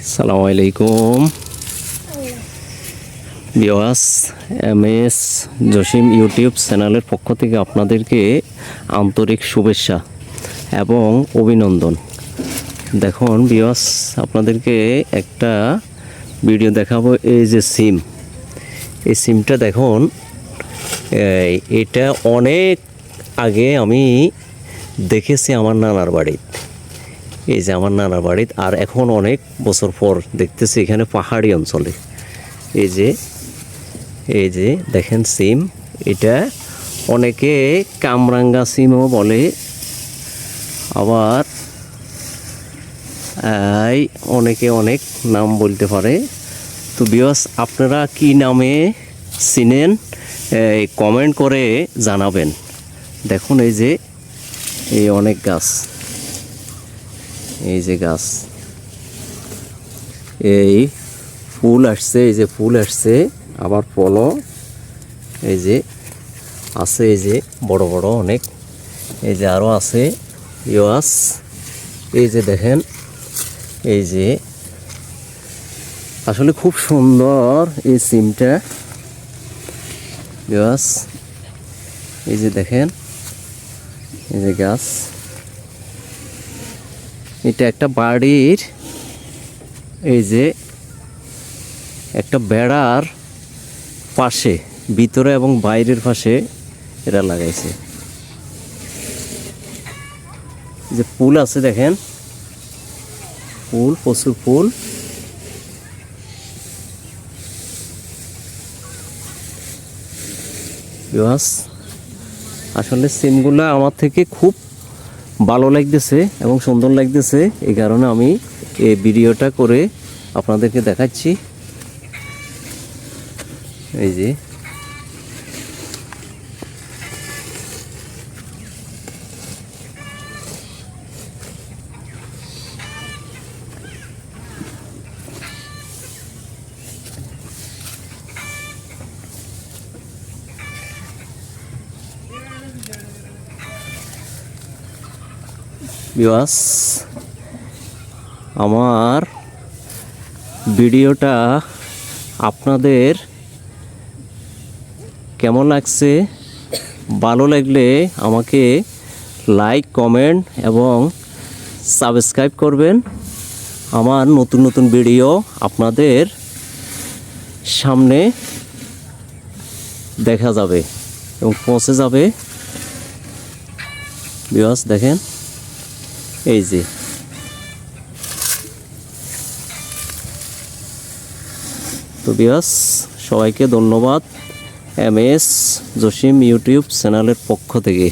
আসসালামু আলাইকুম viewers, MS Jasim YouTube চ্যানেলের পক্ষ থেকে আপনাদেরকে আন্তরিক শুভেচ্ছা এবং অভিনন্দন। দেখুন ভিউয়ার্স, আপনাদেরকে একটা ভিডিও দেখাবো। এই যে এই সিমটা দেখুন, এটা অনেক আগে আমি দেখেছি আমার নানার বাড়িতে। এই যে আমার নানার বাড়িতে, আর এখন অনেক বছর পর দেখতেছি এখানে পাহাড়ি অঞ্চলে। এই যে দেখেন সিম, এটা অনেকে কামরাঙ্গা সিমও বলে, আবার অনেকে অনেক নাম বলতে পারে। তো ভিউয়ার্স, আপনারা কি নামে চিনেন কমেন্ট করে জানাবেন। দেখুন এই অনেক গাছ, এই যে গাছ, এই ফুল আসছে, এই যে ফুল আসছে, আবার ফলও এই যে আছে, এই যে বড় বড় অনেক, এই যে আরও আছে। ভিউয়ার্স, এই যে দেখেন, এই যে আসলে খুব সুন্দর এই সিমটা। ভিউয়ার্স, এই যে দেখেন, এই যে গাছ, এটা একটা বাড়ির, এই যে একটা বেড়ার পাশে, ভিতরে এবং বাইরের পাশে এটা লাগাইছে। যে ফুল আছে দেখেন, ফুল, প্রচুর ফুল। আসলে সিমগুলা আমার থেকে খুব ভালো লাগতেছে এবং সুন্দর লাগতেছে, এই কারণে আমি এই ভিডিওটা করে আপনাদেরকে দেখাচ্ছি। এই যে ভিউয়ার্স, আমার ভিডিওটা আপনাদের কেমন লাগছে? ভালো লাগলে আমাকে লাইক, কমেন্ট এবং সাবস্ক্রাইব করবেন। আমার নতুন নতুন ভিডিও আপনাদের সামনে দেখা যাবে এবং পৌঁছে যাবে। ভিউয়ার্স দেখেন, এই যে তো ভিউয়ার্স, সবাইকে ধন্যবাদ এমএস জসিম ইউটিউব চ্যানেলের পক্ষ থেকে।